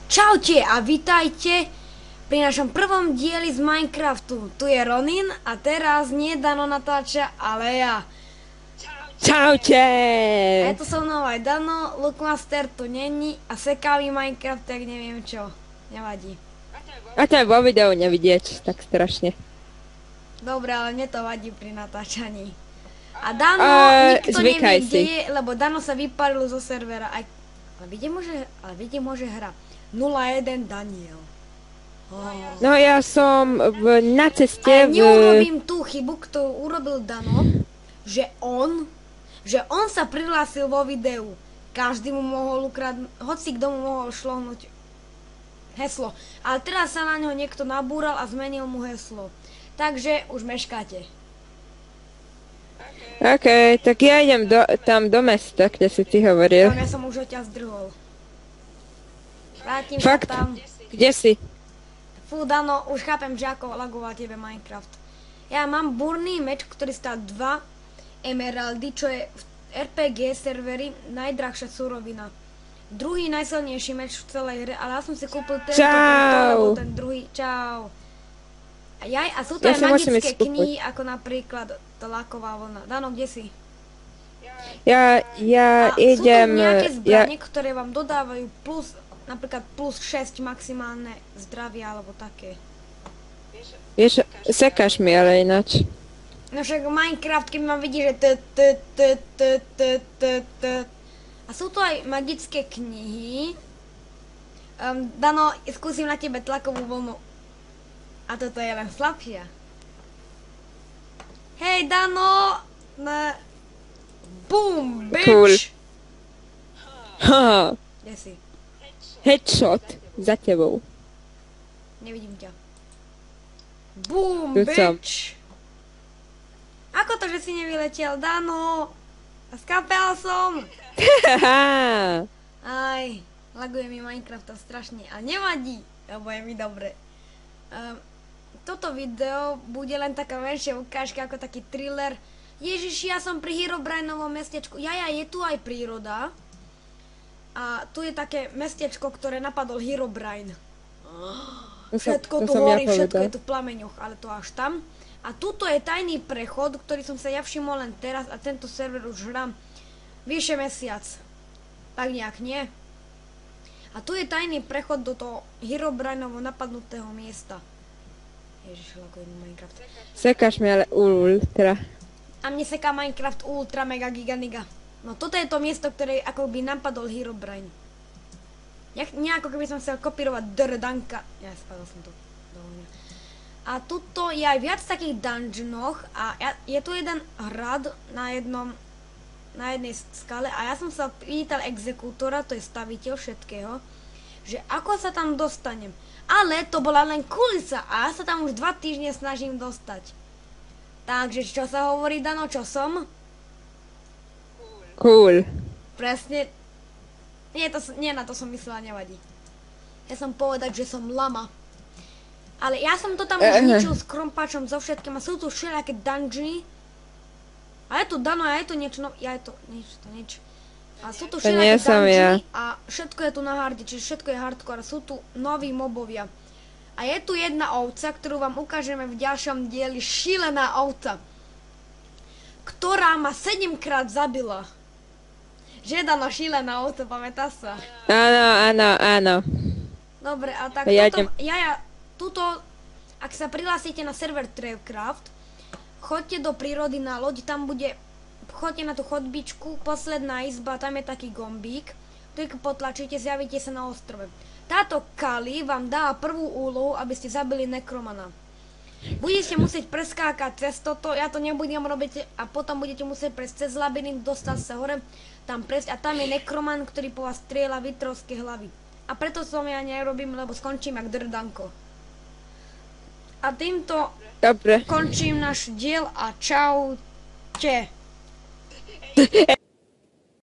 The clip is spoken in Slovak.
Čaute a vitajte pri našom prvom dieli z Minecraftu. Tu je Ronin a teraz nie Dano natáča, ale ja. Čaute! A je tu so mnou aj Dano, Lookmaster tu není a seká mi Minecraft, tak neviem čo. Nevadí. A to vo videu nevidieť tak strašne. Dobre, ale mne to vadí pri natáčaní. A Dano, nikto nevie, kde je, lebo Dano sa vyparil zo servera. Ale vidie, môže hra. 01 Daniel. No ja som na ceste Ale neurobím tú chybu, ktorú urobil Dano, že on sa prihlásil vo videu. Každý mu mohol ukradnúť, hoci kto mu mohol šlohnúť heslo. Ale teraz sa na ňo niekto nabúral a zmenil mu heslo. Takže už meškáte. OK, tak ja idem tam do mesta, kde si ty hovoril. Ja som už od ťa zdrhol. Vrátim Fakt? sa tam. Kde si? Fú, Dano, už chápem, že ako lagoval tebe Minecraft. Ja mám burný meč, ktorý stál 2 emeraldy, čo je v RPG serveri najdrahšia surovina. Druhý najsilnejší meč v celej hre, ale ja som si kúpil tento, lebo ten druhý, čau. A sú to aj magické knihy, ako napríklad Tlaková vlna. Dano, kde si? Ja idem... Sú to nejaké zbranie, ktoré vám dodávajú plus, napríklad plus 6 maximálne zdravia, alebo také. Vieš, sekáš mi ale ináč. No však Minecraft, keď ma vidí, že a sú to aj magické knihy. Dano, skúsim na tebe tlakovú vlnu. A toto je len slabšia. Hej, Dano! Boom, bitch! Cool. Ha, Kde si? headshot za tebou. Nevidím ťa. Boom, Tu som. bitch! Ako to, že si nevyletel, Dano? Skapel som! Aj, laguje mi Minecraft to strašne, ale nevadí, lebo je mi dobre. Toto video bude len taká menšia ukážka, ako taký thriller. Ježiši, ja som pri Herobrineovom mestečku. Je tu aj príroda. A tu je také mestečko, ktoré napadol Herobrine. Všetko tu horí, všetko je tu v plameňoch, ale to až tam. A tuto je tajný prechod, ktorý som sa ja všimol len teraz a tento server už hrám vyše mesiac. Tak nejak, nie? A tu je tajný prechod do toho Herobrineovo napadnutého miesta. Ježiš, laguje mi Minecraft. Sekáš mi ale ultra. A mne seká Minecraft ultra mega giganiga. No toto je to miesto, ktoré ako by napadol Herobrine. Nejako keby som chcel kopírovať Drdanka. Ja spadol som tu do ohňa. A tuto je aj viac takých dungeonoch a je tu jeden hrad na jednej skale a ja som sa pýtal exekútora, to je staviteľ všetkého, že ako sa tam dostanem. Ale to bola len kulisa a ja sa tam už 2 týždne snažím dostať. Takže čo sa hovorí, Dano, čo som? Cool. Presne. Nie, na to som myslela, nevadí. Ja som povedať, že som lama. Ale ja som to tam už ničil s krompáčom, so všetkým a sú tu všelijaké dungeony. A je tu Dano, a je tu niečo, no, nič. A sú tu všelijaké dungeony a všetko je tu na harde, čiže všetko je hardcore. Sú tu noví mobovia. A je tu jedna ovca, ktorú vám ukážeme v ďalšom dieli. Šílená ovca, ktorá ma 7-krát zabila. Že Dano, šílená ovca, pamätá sa? Áno. Dobre, a tak tuto, ak sa prihlásite na server Travecraft, choďte do prírody na loď, choďte na tú chodbičku, posledná izba, tam je taký gombík, ktorý potlačíte, zjavíte sa na ostrove. Táto Kali vám dá prvú úlohu, aby ste zabili nekromana. Budete musieť preskákať cez toto, ja to nebudem robiť a potom budete musieť prejsť cez labyrint, dostať sa hore, tam prejsť a tam je nekroman, ktorý po vás strieľa vitrovské hlavy. A preto som ja nerobím, lebo skončím jak Drdanko. A týmto končím náš diel a čaute.